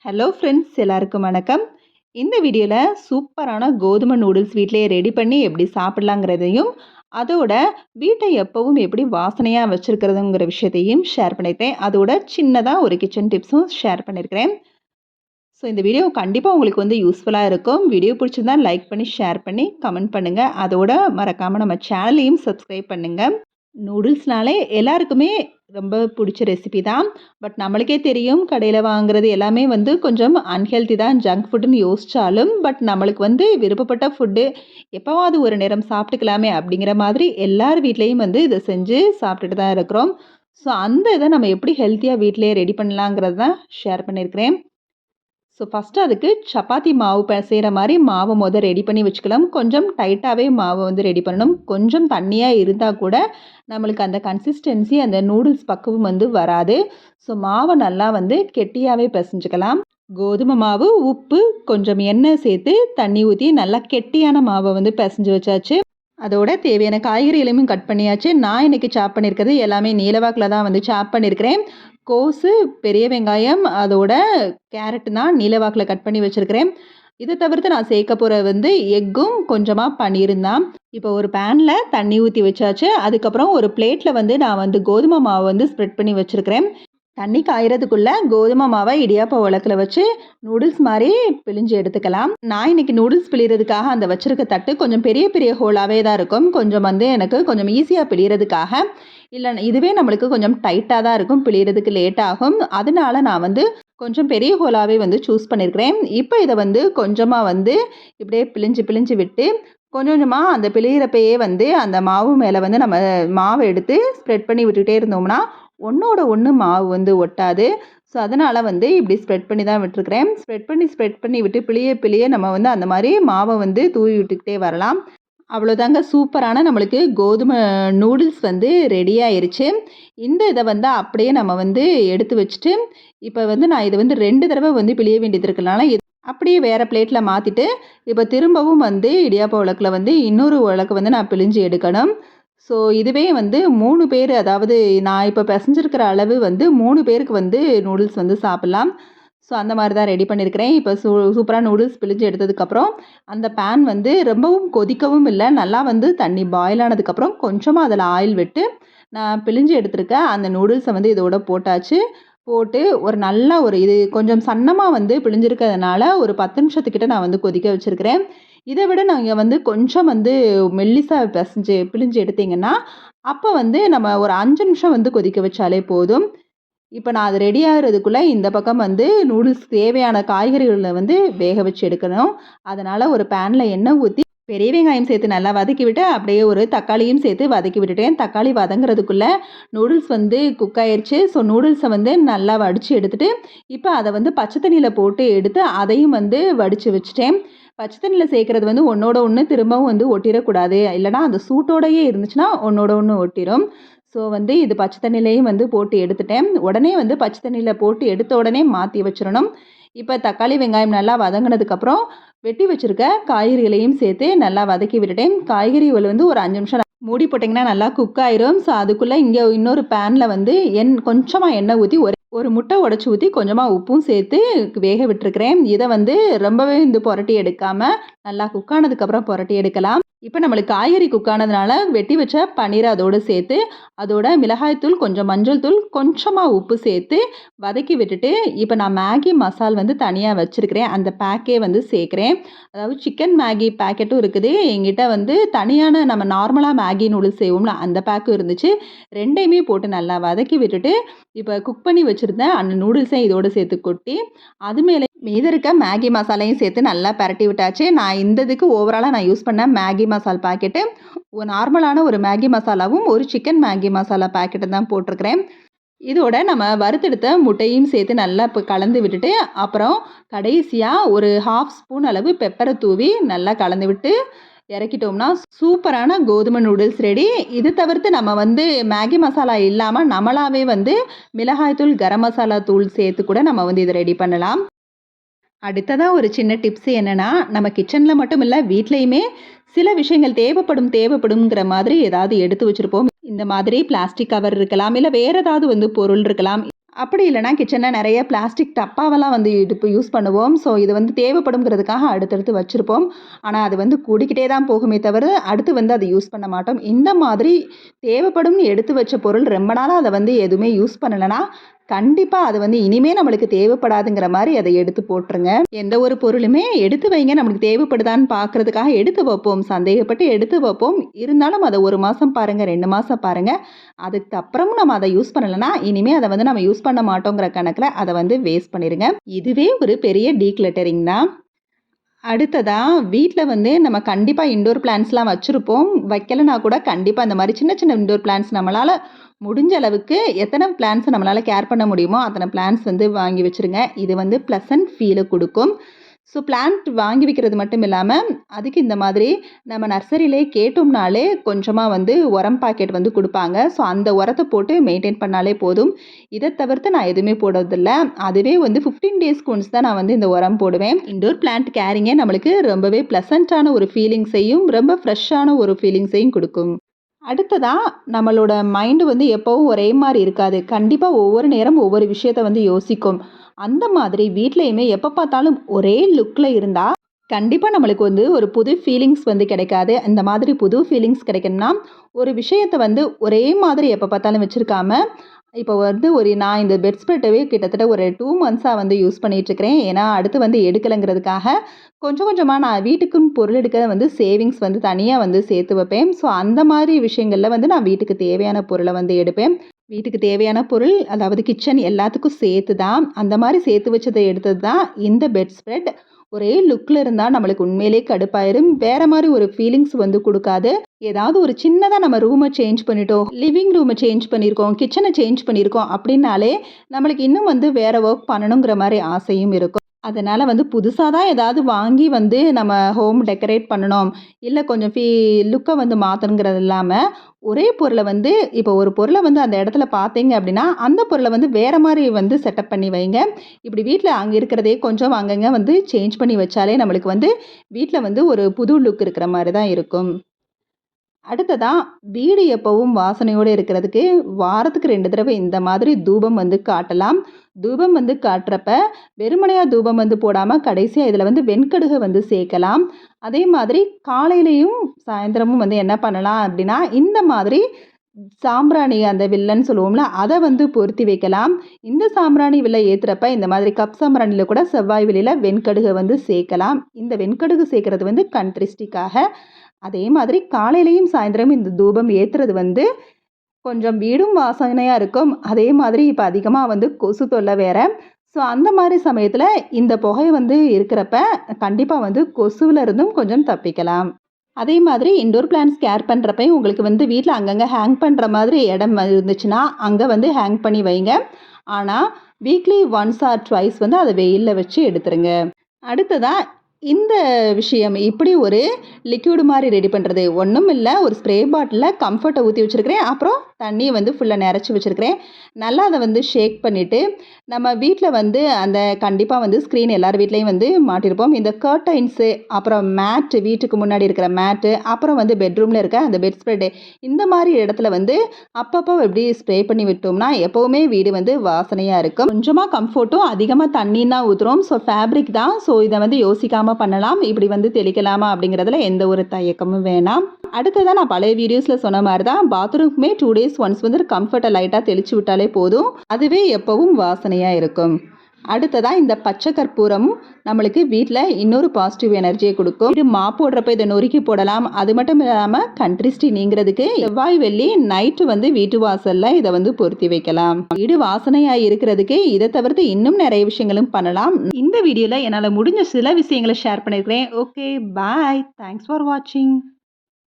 Hello friends, எல்லாருக்கும் வணக்கம். இந்த வீடியோவில் சூப்பரான கோதுமை நூடுல்ஸ் வீட்டிலேயே ரெடி பண்ணி எப்படி சாப்பிட்லாங்கிறதையும், அதோட வீட்டை எப்பவும் எப்படி வாசனையாக வச்சுருக்கிறதுங்கிற விஷயத்தையும் ஷேர் பண்ணியிருக்கேன். அதோட சின்னதாக ஒரு கிச்சன் டிப்ஸும் ஷேர் பண்ணியிருக்கிறேன். ஸோ இந்த வீடியோ கண்டிப்பாக உங்களுக்கு யூஸ்ஃபுல்லாக இருக்கும். வீடியோ பிடிச்சிருந்தா லைக் பண்ணி, ஷேர் பண்ணி, கமெண்ட் பண்ணுங்கள். அதோட மறக்காமல் நம்ம சேனலையும் சப்ஸ்கிரைப் பண்ணுங்கள். நூடுல்ஸ்னாலே எல்லாருக்குமே ரொம்ப பிடிச்ச ரெசிபி தான். பட் நம்மளுக்கே தெரியும் கடையில் வாங்குறது எல்லாமே கொஞ்சம் அன்ஹெல்த்தி தான், ஜங்க் ஃபுட்டுன்னு யோசித்தாலும், பட் நம்மளுக்கு விருப்பப்பட்ட ஃபுட்டு எப்போவாவது ஒரு நேரம் சாப்பிட்டுக்கலாமே அப்படிங்கிற மாதிரி எல்லார் வீட்லேயும் இதை செஞ்சு சாப்பிட்டுட்டு தான் இருக்கிறோம். ஸோ அந்த இதை நம்ம எப்படி ஹெல்த்தியாக வீட்டிலேயே ரெடி பண்ணலாங்கிறது தான் ஷேர் பண்ணியிருக்கிறேன். ஸோ ஃபஸ்ட்டு அதுக்கு சப்பாத்தி மாவு செய்கிற மாதிரி மாவை ரெடி பண்ணி வச்சுக்கலாம். கொஞ்சம் டைட்டாகவே மாவை ரெடி பண்ணணும். கொஞ்சம் தண்ணியாக இருந்தால் கூட நம்மளுக்கு அந்த கன்சிஸ்டன்சி, அந்த நூடுல்ஸ் பக்குவம் வராது. ஸோ மாவை நல்லா கெட்டியாகவே பிசைஞ்சுக்கலாம். கோதுமை மாவு, உப்பு, கொஞ்சம் எண்ணெய் சேர்த்து தண்ணி ஊற்றி நல்லா கெட்டியான மாவை பிசைஞ்சு வச்சாச்சு. அதோட தேவையான காய்கறிகளையும் கட் பண்ணியாச்சு. நான் இன்றைக்கி சாப் பண்ணியிருக்கிறது எல்லாமே நீலவாக்கில் தான் சாப் பண்ணியிருக்கிறேன். கோஸு, பெரிய வெங்காயம், அதோட கேரட்டு தான் நீலவாக்கில் கட் பண்ணி வச்சுருக்கிறேன். இதை தவிர்த்து நான் சேர்க்க போகிற எக்கும் கொஞ்சமாக பன்னீரும் தான். இப்போ ஒரு பேனில் தண்ணி ஊற்றி வச்சாச்சு. அதுக்கப்புறம் ஒரு பிளேட்டில் நான் கோதுமை மாவை ஸ்ப்ரெட் பண்ணி வச்சுருக்கிறேன். தண்ணி காயறதுக்குள்ளே கோதுமை மாவை இடியாப்ப உலக்கில் வச்சு நூடுல்ஸ் மாதிரி பிழிஞ்சு எடுத்துக்கலாம். நான் இன்றைக்கி நூடுல்ஸ் பிழிகிறதுக்காக அந்த வச்சுருக்க தட்டு கொஞ்சம் பெரிய பெரிய ஹோலாகவே தான் இருக்கும். கொஞ்சம் எனக்கு கொஞ்சம் ஈஸியாக பிழிகிறதுக்காக, இல்லை இதுவே நம்மளுக்கு கொஞ்சம் டைட்டாக தான் இருக்கும், பிழிகிறதுக்கு லேட் ஆகும். அதனால நான் கொஞ்சம் பெரிய ஹோலாகவே சூஸ் பண்ணியிருக்கிறேன். இப்போ இதை கொஞ்சமாக இப்படியே பிழிஞ்சு விட்டு கொஞ்சம் கொஞ்சமாக அந்த பிழிகிறப்பையே அந்த மாவு மேலே நம்ம மாவை எடுத்து ஸ்ப்ரெட் பண்ணி விட்டுகிட்டே இருந்தோம்னா ஒன்றோட ஒன்று மாவு ஒட்டாது. ஸோ அதனால் இப்படி ஸ்ப்ரெட் பண்ணி தான் விட்டுருக்கிறேன். ஸ்ப்ரெட் பண்ணி விட்டு பிழிய நம்ம அந்த மாதிரி மாவை தூவி விட்டுக்கிட்டே வரலாம். அவ்வளோதாங்க, சூப்பரான நம்மளுக்கு கோதுமை நூடுல்ஸ் ரெடி ஆயிருச்சு. இந்த இதை அப்படியே நம்ம எடுத்து வச்சுட்டு, இப்போ நான் இதை 2 தடவை பிழிய வேண்டியது இருக்கிறனால அப்படியே வேறு பிளேட்டில் மாற்றிட்டு, இப்போ திரும்பவும் இடியாப்ப உலக்கில் இன்னொரு உலக்கு நான் பிழிஞ்சு எடுக்கணும். ஸோ இதுவே 3 பேர், அதாவது நான் இப்போ பிசைஞ்சிருக்கிற அளவு 3 பேருக்கு நூடுல்ஸ் சாப்பிட்லாம். ஸோ அந்த மாதிரி தான் ரெடி பண்ணியிருக்கிறேன். இப்போ சூப்பராக நூடுல்ஸ் பிழிஞ்சு எடுத்ததுக்கப்புறம் அந்த பேன் ரொம்பவும் கொதிக்கவும் இல்லை, நல்லா தண்ணி பாயில் ஆனதுக்கப்புறம் கொஞ்சமாக அதில் ஆயில் விட்டு நான் பிழிஞ்சு எடுத்திருக்கேன் அந்த நூடுல்ஸை இதோட போட்டாச்சு. போட்டு ஒரு நல்லா இது கொஞ்சம் சன்னமாக பிழிஞ்சிருக்கிறதுனால ஒரு 10 நிமிஷத்துக்கிட்ட நான் கொதிக்க வச்சுருக்கிறேன். இதை விட நீங்கள் கொஞ்சம் மெல்லிசாக பிழிஞ்சு எடுத்தீங்கன்னா அப்போ நம்ம ஒரு 5 நிமிஷம் கொதிக்க வச்சாலே போதும். இப்போ நான் அது ரெடி ஆகிறதுக்குள்ளே இந்த பக்கம் நூடுல்ஸ் தேவையான காய்கறிகளை வேக வச்சு எடுக்கணும். அதனால் ஒரு பேனில் எண்ணெய் ஊற்றி பெரிய வெங்காயம் சேர்த்து நல்லா வதக்கி விட்டு அப்படியே ஒரு தக்காளியும் சேர்த்து வதக்கி விட்டுட்டேன். தக்காளி வதங்குறதுக்குள்ளே நூடுல்ஸ் குக் ஆயிடுச்சு. ஸோ நூடுல்ஸை நல்லா வடித்து எடுத்துகிட்டு இப்போ அதை பச்சை தண்ணியில் போட்டு எடுத்து அதையும் வடித்து வச்சுட்டேன். பச்சை தண்ணியில் சேர்க்குறது ஒன்றோட ஒன்று திரும்பவும் ஒட்டிடக்கூடாது, இல்லைனா அந்த சூட்டோடையே இருந்துச்சுன்னா ஒன்றோட ஒன்று ஒட்டிடும். ஸோ இது பச்சை தண்ணியிலையும் போட்டு எடுத்துட்டேன். உடனே பச்சை தண்ணியில் போட்டு எடுத்த உடனே மாற்றி வச்சிடணும். இப்போ தக்காளி வெங்காயம் நல்லா வதங்கினதுக்கப்புறம் வெட்டி வச்சுருக்க காய்கறிகளையும் சேர்த்து நல்லா வதக்கி விட்டுட்டேன். காய்கறிகள் ஒரு 5 நிமிஷம் மூடி போட்டிங்கன்னா நல்லா குக் ஆயிரும். ஸோ அதுக்குள்ளே இங்கே இன்னொரு பேனில் கொஞ்சமாக எண்ணெய் ஊற்றி ஒரு முட்டை உடச்சி ஊற்றி கொஞ்சமாக உப்பும் சேர்த்து வேக விட்டுருக்கிறேன். இதை ரொம்பவே புரட்டி எடுக்காமல் நல்லா குக் ஆனதுக்கப்புறம் புரட்டி எடுக்கலாம். இப்போ நம்மளுக்கு காய்கறி குக் ஆனதுனால வெட்டி வச்ச பன்னீரை அதோடு சேர்த்து அதோட மிளகாய்த்தூள், கொஞ்சம் மஞ்சள் தூள், கொஞ்சமாக உப்பு சேர்த்து வதக்கி விட்டுட்டு இப்போ நான் மேகி மசால் தனியாக வச்சுருக்கிறேன். அந்த பேக்கே சேர்க்குறேன். அதாவது சிக்கன் மேகி பேக்கெட்டும் இருக்குது எங்கிட்ட, தனியான நம்ம நார்மலாக மேகி நூடுல்ஸ் செய்வோம்ல அந்த பேக்கும் இருந்துச்சு. ரெண்டையுமே போட்டு நல்லா வதக்கி விட்டுட்டு இப்போ குக் பண்ணி வச்சுருந்தேன் அந்த நூடுல்ஸையும் இதோடு சேர்த்து கொட்டி அது மேலே மீதி இருக்க மேகி மசாலையும் சேர்த்து நல்லா பரட்டி விட்டாச்சு. நான் இந்த இதுக்கு ஓவராலாக நான் யூஸ் பண்ண மேகி மசால் பாக்கெட்டு நார்மலான ஒரு மேகி மசாலாவும் ஒரு சிக்கன் மேகி மசாலா பாக்கெட்டு தான் போட்டிருக்கிறேன். இதோட நம்ம வறுத்தெடுத்த முட்டையும் சேர்த்து நல்லா இப்போ கலந்து விட்டுட்டு அப்புறம் கடைசியாக ஒரு 1/2 ஸ்பூன் அளவு பெப்பரை தூவி நல்லா கலந்து விட்டு இறக்கிட்டோம்னா சூப்பரான கோதுமை நூடுல்ஸ் ரெடி. இது தவிர்த்து நம்ம மேகி மசாலா இல்லாமல் நம்மளாவே மிளகாய்த்தூள், கரம் மசாலா தூள் சேர்த்து கூட நம்ம இதை ரெடி பண்ணலாம். அடுத்ததாக ஒரு சின்ன டிப்ஸ் என்னென்னா, நம்ம கிச்சனில் மட்டும் இல்லை வீட்லேயுமே சில விஷயங்கள் தேவைப்படுங்கிற மாதிரி ஏதாவது எடுத்து வச்சுருப்போம். இந்த மாதிரி பிளாஸ்டிக் கவர் இருக்கலாம், இல்லை வேறு ஏதாவது பொருள் இருக்கலாம். அப்படி இல்லைனா கிச்சனில் நிறைய பிளாஸ்டிக் டப்பாவெல்லாம் வந்து இப்போ யூஸ் பண்ணுவோம். ஸோ இது வந்து தேவைப்படுங்கிறதுக்காக அடுத்தடுத்து வச்சுருப்போம். ஆனால் அது வந்து கூடிக்கிட்டே தான் போகுமே தவிர அடுத்து வந்து அதை யூஸ் பண்ண மாட்டோம். இந்த மாதிரி தேவைப்படும்னு எடுத்து வச்ச பொருள் ரொம்ப நாளாக அதை வந்து எதுவுமே யூஸ் பண்ணலைன்னா கண்டிப்பா அது வந்து இனிமே நம்மளுக்கு தேவைப்படாதுங்கிற மாரி அத எடுத்து போட்டுருங்க. எந்த ஒரு பொருளுமே எடுத்து வைங்க, நம்மளுக்கு தேவைப்படுதான்னு பார்க்கறதுக்காக எடுத்து வைப்போம். சந்தேகப்பட்டு எடுத்து வைப்போம். இருந்தாலும் அத 1 மாசம் பாருங்க, 2 மாசம் பாருங்க. அதுக்கப்புறமும் நம்ம அத யூஸ் பண்ணலன்னா, இனிமே அத வந்து நம்ம யூஸ் பண்ண மாட்டோங்கிற கணக்குல அத வந்து வேஸ்ட் பண்ணிருங்க. இதுவே ஒரு பெரிய டீக்ளட்டரிங் தான். அடுத்ததா வீட்ல வந்து நம்ம கண்டிப்பா இன்டோர் பிளான்ட்ஸ்லாம் வச்சிருப்போம். வைக்கலனா கூட கண்டிப்பா இந்த மாரி சின்ன சின்ன இன்டோர் பிளான்ட்ஸ் நம்மளால முடிஞ்ச அளவுக்கு எத்தனை பிளான்ட்ஸ நம்மளால கேர் பண்ண முடியுமோ, அத்தனை பிளான்ட்ஸ் வந்து வாங்கி வச்சுருங்க. இது வந்து ப்ளசன்ட் ஃபீல குடுக்கும். ஸோ பிளான்ட் வாங்கி வைக்கிறது மட்டும் இல்லாம, அதுக்கு இந்த மாதிரி நம்ம நர்சரியிலேயே கேட்டோம்னாலே கொஞ்சமா வந்து உரம் பாக்கெட் வந்து குடுப்பாங்க. ஸோ அந்த உரத்த போட்டு மெயின்டெயின் பண்ணாலே போதும். இத தவிர்த்து நான் எதுவுமே போடுறதில்ல. அதுவே வந்து 15 டேஸ்க்கு ஒன்ஸ் தான் நான் வந்து இந்த உரம் போடுவேன். இன்டோர் பிளான்ட் கேரிங்கே நம்மளுக்கு ரொம்பவே ப்ளசன்ட்டான ஒரு ஃபீலிங்ஸையும், ரொம்ப ஃப்ரெஷ்ஷான ஒரு ஃபீலிங்ஸையும் குடுக்கும். அடுத்ததா நம்மளோட மைண்ட் வந்து எப்பவும் ஒரே மாரி இருக்காது. கண்டிப்பா ஒவ்வொரு நேரம் ஒவ்வொரு விஷயத்த வந்து யோசிக்கும். அந்த மாதிரி வீட்லயுமே எப்ப பார்த்தாலும் ஒரே லுக்ல இருந்தா, கண்டிப்பா நம்மளுக்கு வந்து ஒரு புது ஃபீலிங்ஸ் வந்து கிடைக்காது. இந்த மாதிரி புது ஃபீலிங்ஸ் கிடைக்கணும்னா, ஒரு விஷயத்த வந்து ஒரே மாதிரி எப்ப பார்த்தாலும் வச்சிருக்காம, இப்போ வந்து நான் இந்த பெட் ஸ்ப்ரெட்டவே கிட்டத்தட்ட ஒரு 2 மந்த்ஸா வந்து யூஸ் பண்ணிட்டுருக்கிறேன். ஏன்னா, அடுத்து வந்து எடுக்கலங்கிறதுக்காக, கொஞ்சம் கொஞ்சமா நான் வீட்டுக்குன்னு பொருள் எடுக்க வந்து சேவிங்ஸ் வந்து தனியா வந்து சேர்த்து வைப்பேன். ஸோ, அந்த மாதிரி விஷயங்கள்ல வந்து நான் வீட்டுக்கு தேவையான பொருள வந்து எடுப்பேன். வீட்டுக்கு தேவையான பொருள், அதாவது கிச்சன் எல்லாத்துக்கும் சேர்த்து தான். அந்த மாரி சேர்த்து வச்சத எடுத்தது தான் இந்த பெட் ஸ்ப்ரெட். ஒரே லுக்ல இருந்தா நம்மளுக்கு உண்மையிலேயே கடுப்பாயிரும். வேற மாரி ஒரு ஃபீலிங்ஸ் வந்து குடுக்காது. ஏதாவது ஒரு சின்னதா நம்ம ரூம சேஞ்ச் பண்ணிட்டோம், லிவிங் ரூம சேஞ்ச் பண்ணியிருக்கோம், கிச்சன சேஞ்ச் பண்ணியிருக்கோம் அப்படின்னாலே, நம்மளுக்கு இன்னும் வந்து வேற வொர்க் பண்ணணுங்கிற மாரி ஆசையும் இருக்கும். அதனால வந்து புதுசா தான் ஏதாவது வாங்கி வந்து நம்ம ஹோம் டெக்கரேட் பண்ணணும், இல்ல கொஞ்சம் லுக்க வந்து மாத்தணுங்கிறது இல்லாம, ஒரே பொருள வந்து இப்போ ஒரு பொருள வந்து அந்த இடத்துல பார்த்தீங்க அப்படின்னா, அந்த பொருள வந்து வேற மாரி வந்து செட்டப் பண்ணி வைங்க. இப்படி வீட்ல அங்க இருக்கிறதே கொஞ்சம் அங்கங்க வந்து சேஞ்ச் பண்ணி வச்சாலே நம்மளுக்கு வந்து வீட்ல வந்து ஒரு புது லுக் இருக்கிற மாரி தான் இருக்கும். அடுத்ததா, வீடு எப்பவும் வாசனையோட இருக்கிறதுக்கு, வாரத்துக்கு 2 தடவை இந்த மாதிரி தூபம் வந்து காட்டலாம். தூபம் வந்து காட்டுறப்ப, வெறுமனையா தூபம் வந்து போடாம, கடைசியா இதில வந்து வெண்கடுக வந்து சேர்க்கலாம். அதே மாதிரி காலையிலயும், சாயந்திரமும் வந்து என்ன பண்ணலாம் அப்டின்னா, இந்த மாதிரி சாம்பிராணி அந்த வில்லன்னு சொல்லுவோம்ல, அத வந்து பொருத்தி வைக்கலாம். இந்த சாம்பிராணி வில்ல ஏத்துறப்ப, இந்த மாதிரி கப் சாம்பிராணில கூட செவ்வாய் வெள்ளியில வெண்கடுக வந்து சேர்க்கலாம். இந்த வெண்கடுகு சேர்க்கிறது வந்து கண் திருஷ்டிக்காக. அதே மாதிரி காலையிலயும் சாயந்தரமும் இந்த தூபம் ஏத்துறது வந்து கொஞ்சம் வீடும் வாசனையா இருக்கும். அதே மாதிரி இப்ப அதிகமா வந்து கொசு தொல்லை வேற. ஸோ அந்த மாரி சமயத்துல இந்த புகை வந்து இருக்கிறப்ப, கண்டிப்பா வந்து கொசுவுல இருந்தும் கொஞ்சம் தப்பிக்கலாம். அதே மாதிரி இன்டோர் பிளான்ட்ஸ் கேர் பண்றப்பயும் உங்களுக்கு வந்து வீட்ல அங்கங்க ஹேங் பண்ற மாதிரி இடம் இருந்துச்சுன்னா, அங்க வந்து ஹேங் பண்ணி வைங்க. ஆனா, வீக்லி ஒன்ஸ் ஆர் ட்வைஸ் வந்து அத வெயில்ல வச்சு எடுத்துருங்க. அடுத்ததா இந்த விஷயம் இப்படி ஒரு லிக்விட் மாரி ரெடி பண்ணுறது ஒன்றும் இல்லை. ஒரு ஸ்ப்ரே பாட்டிலில் கம்ஃபர்ட்டை ஊற்றி வச்சுருக்கிறேன். அப்புறம் தண்ணியை வந்து ஃபுல்லாக நிறச்சி வச்சுருக்கிறேன். நல்லா அதை வந்து ஷேக் பண்ணிவிட்டு நம்ம வீட்டில் வந்து அந்த கண்டிப்பாக வந்து ஸ்க்ரீன் எல்லார் வீட்லேயும் வந்து மாட்டியிருப்போம். இந்த கர்டைன்ஸு, அப்புறம் மேட்டு, வீட்டுக்கு முன்னாடி இருக்கிற மேட்டு, அப்புறம் வந்து பெட்ரூமில் இருக்க அந்த பெட் ஸ்ப்ரெட்டு, இந்த மாதிரி இடத்துல வந்து அப்பப்போ எப்படி ஸ்ப்ரே பண்ணி விட்டோம்னா எப்போவுமே வீடு வந்து வாசனையாக இருக்கும். கொஞ்சமாக கம்ஃபர்ட்டும் அதிகமாக தண்ணின்னா ஊற்றுறோம். ஸோ ஃபேப்ரிக் தான். ஸோ இதை வந்து யோசிக்காமல் பண்ணலாம். இப்படி வந்து தெளிக்கலாமா அப்படிங்கிறதுல எந்த ஒரு தயக்கமும் வேணாம். அடுத்ததான் நான் பழைய வீடியோஸில் சொன்ன மாதிரி தான் பாத்ரூம்க்குமே 2 டேஸ் ஒன்ஸ் வந்து கம்ஃபர்ட்டை லைட்டாக தெளிச்சு விட்டாலே போதும். அதுவே எப்பவும் வாசனையாக இருக்கும். அடுத்ததா இந்த பச்சை கற்பூரம் நம்மளுக்கு வீட்டில் இன்னொரு பாசிட்டிவ் எனர்ஜியை கொடுக்கும். இது மாப் போடுறப்ப இதை நொறுக்கி போடலாம். அது மட்டும் இல்லாமல் கண்ட்ரிஸ்டி நீங்கிறதுக்கு செவ்வாய் வெள்ளி நைட்டு வந்து வீட்டு வாசல்ல இதை வந்து பொருத்தி வைக்கலாம். வீடு வாசனையாக இருக்கிறதுக்கு இதை தவிர்த்து இன்னும் நிறைய விஷயங்களும் பண்ணலாம். இந்த வீடியோவில் என்னால் முடிஞ்ச சில விஷயங்களை ஷேர் பண்ணியிருக்கிறேன். Okay, bye. தேங்க்ஸ் ஃபார் வாட்சிங்.